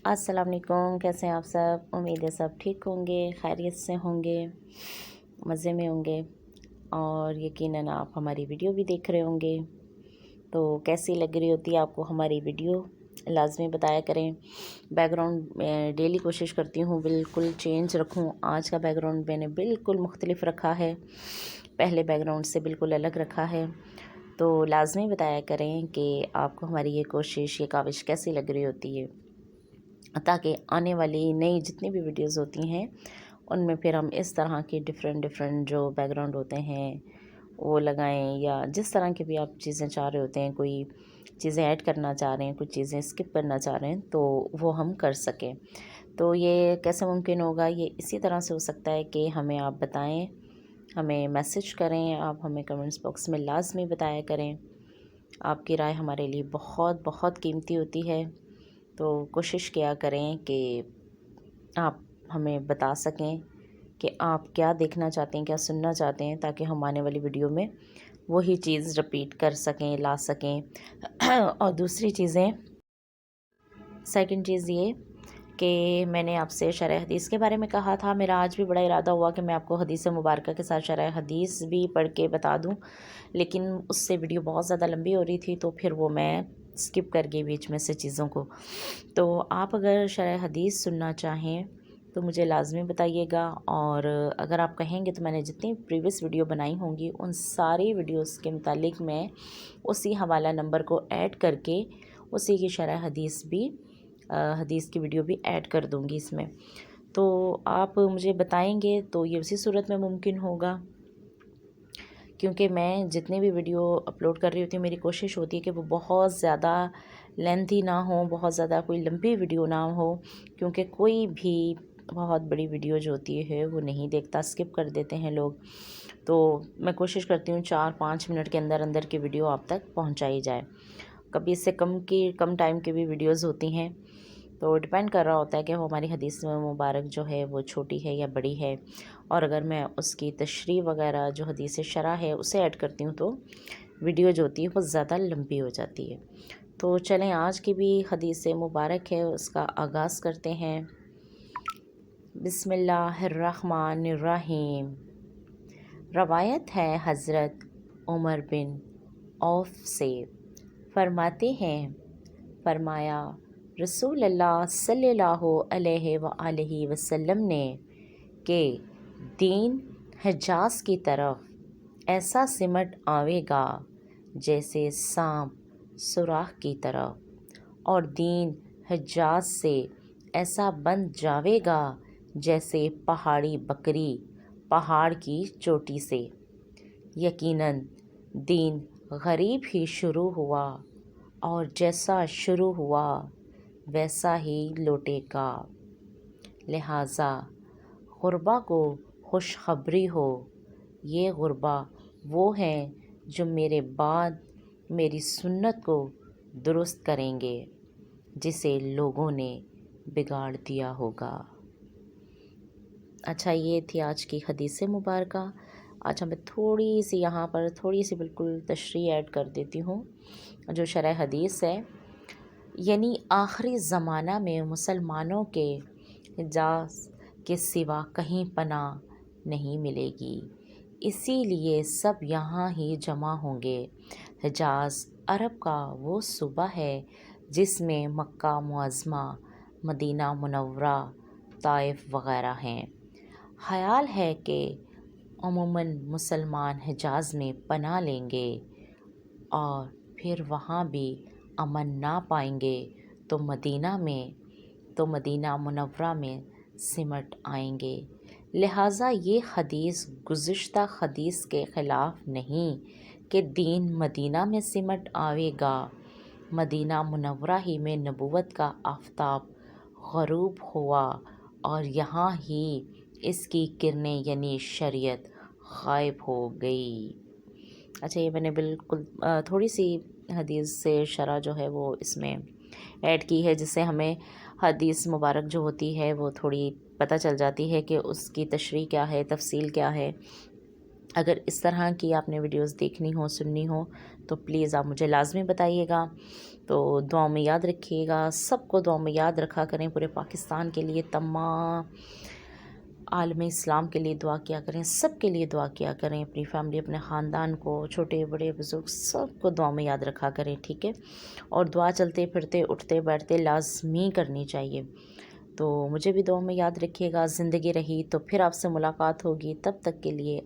अस्सलाम वालेकुम। कैसे हैं आप सब? उम्मीद है सब ठीक होंगे, खैरियत से होंगे, मज़े में होंगे और यकीनन आप हमारी वीडियो भी देख रहे होंगे। तो कैसी लग रही होती है आपको हमारी वीडियो, लाज़मी बताया करें। बैकग्राउंड डेली कोशिश करती हूँ बिल्कुल चेंज रखूँ। आज का बैकग्राउंड मैंने बिल्कुल मुख्तलिफ रखा है, पहले बैकग्राउंड से बिल्कुल अलग रखा है। तो लाज़मी बताया करें कि आपको हमारी ये कोशिश, ये काविश कैसी लग रही होती है, ताकि आने वाली नई जितनी भी वीडियोस होती हैं उनमें फिर हम इस तरह के डिफरेंट जो बैकग्राउंड होते हैं वो लगाएं, या जिस तरह की भी आप चीज़ें चाह रहे होते हैं, कोई चीज़ें ऐड करना चाह रहे हैं, कुछ चीज़ें स्किप करना चाह रहे हैं, तो वो हम कर सकें। तो ये कैसे मुमकिन होगा? ये इसी तरह से हो सकता है कि हमें आप बताएं, हमें मैसेज करें, आप हमें कमेंट्स बॉक्स में लाजमी बताया करें। आपकी राय हमारे लिए बहुत बहुत कीमती होती है। तो कोशिश किया करें कि आप हमें बता सकें कि आप क्या देखना चाहते हैं, क्या सुनना चाहते हैं, ताकि हम आने वाली वीडियो में वही चीज़ रिपीट कर सकें, ला सकें। और दूसरी चीज़ें, सेकंड चीज़ ये कि मैंने आपसे शरह हदीस के बारे में कहा था। मेरा आज भी बड़ा इरादा हुआ कि मैं आपको हदीस मुबारक के साथ शरह हदीस भी पढ़ के बता दूं, लेकिन उससे वीडियो बहुत ज़्यादा लंबी हो रही थी, तो फिर वो मैं स्किप कर गई बीच में से चीज़ों को। तो आप अगर शरह हदीस सुनना चाहें तो मुझे लाजमी बताइएगा, और अगर आप कहेंगे तो मैंने जितनी प्रीवियस वीडियो बनाई होंगी उन सारी वीडियोस के मुतालिक मैं उसी हवाला नंबर को ऐड करके उसी की शरह हदीस भी हदीस की वीडियो भी ऐड कर दूंगी इसमें। तो आप मुझे बताएंगे तो ये उसी सूरत में मुमकिन होगा, क्योंकि मैं जितनी भी वीडियो अपलोड कर रही होती हूँ मेरी कोशिश होती है कि वो बहुत ज़्यादा लेंथी ना हो, बहुत ज़्यादा कोई लंबी वीडियो ना हो, क्योंकि कोई भी बहुत बड़ी वीडियो जो होती है वो नहीं देखता, स्किप कर देते हैं लोग। तो मैं कोशिश करती हूँ 4-5 मिनट के अंदर अंदर की वीडियो आप तक पहुँचाई जाए। कभी इससे कम टाइम की भी वीडियोज़ होती हैं, तो डिपेंड कर रहा होता है कि वो हमारी हदीस मुबारक जो है वो छोटी है या बड़ी है। और अगर मैं उसकी तशरीह वगैरह जो हदीस शरह है उसे ऐड करती हूँ तो वीडियो जो होती है वो ज़्यादा लंबी हो जाती है। तो चलें, आज की भी हदीस मुबारक है, उसका आगाज़ करते हैं। बिस्मिल्लाहिर्रहमानिर्रहीम। रवायत है हज़रत उमर बिन औफ से, फरमाते हैं, फरमाया रसूल अल्लाह सल्लल्लाहु अलैहि वसल्लम ने कि दीन हिजाज़ की तरफ ऐसा सिमट आवेगा जैसे सांप सुराख की तरफ, और दीन हिजाज़ से ऐसा बन जावेगा जैसे पहाड़ी बकरी पहाड़ की चोटी से। यकीनन दीन गरीब ही शुरू हुआ, और जैसा शुरू हुआ वैसा ही लौटेगा। लिहाजा गुरबा को खुशखबरी हो, ये गुरबा वो हैं जो मेरे बाद मेरी सुन्नत को दुरुस्त करेंगे, जिसे लोगों ने बिगाड़ दिया होगा। अच्छा, ये थी आज की हदीस मुबारक। अच्छा, मैं थोड़ी सी यहाँ पर बिल्कुल तशरीह ऐड कर देती हूँ। जो शरह हदीस है, यानी आखिरी ज़माना में मुसलमानों के हिजाज़ के सिवा कहीं पनाह नहीं मिलेगी, इसीलिए सब यहाँ ही जमा होंगे। हिजाज़ अरब का वो सूबा है जिसमें मक्का मुअज़्ज़मा, मदीना मुनव्वरा, ताइफ वग़ैरह हैं। ख़याल है कि अमूमन मुसलमान हिजाज़ में पनाह लेंगे और फिर वहाँ भी अमन ना पाएंगे तो मदीना मुनव्वरा में सिमट आएंगे। लिहाजा ये हदीस गुज़िश्ता हदीस के ख़िलाफ़ नहीं कि दीन मदीना में सिमट आवेगा। मदीना मुनव्वरा ही में नबूवत का आफ़ताब ग़रूब हुआ और यहाँ ही इसकी किरणें यानी शरीयत गायब हो गई। अच्छा, ये मैंने बिल्कुल थोड़ी सी हदीस से शरह जो है वो इसमें ऐड की है, जिससे हमें हदीस मुबारक जो होती है वो थोड़ी पता चल जाती है कि उसकी तशरीह क्या है, तफसील क्या है। अगर इस तरह की आपने वीडियोस देखनी हो, सुननी हो, तो प्लीज़ आप मुझे लाजमी बताइएगा। تو دعاؤں میں یاد رکھیے گا، سب کو دعاؤں میں یاد رکھا کریں، پورے پاکستان کے لیے، تمام عالم اسلام کے لیے دعا کیا کریں، سب کے لیے دعا کیا کریں، اپنی فیملی، اپنے خاندان کو، چھوٹے بڑے بزرگ سب کو دعا میں یاد رکھا کریں، ٹھیک ہے؟ اور دعا چلتے پھرتے اٹھتے بیٹھتے لازمی کرنی چاہیے۔ تو مجھے بھی دعا میں یاد رکھیے گا، زندگی رہی تو پھر آپ سے ملاقات ہوگی، تب تک کے لیے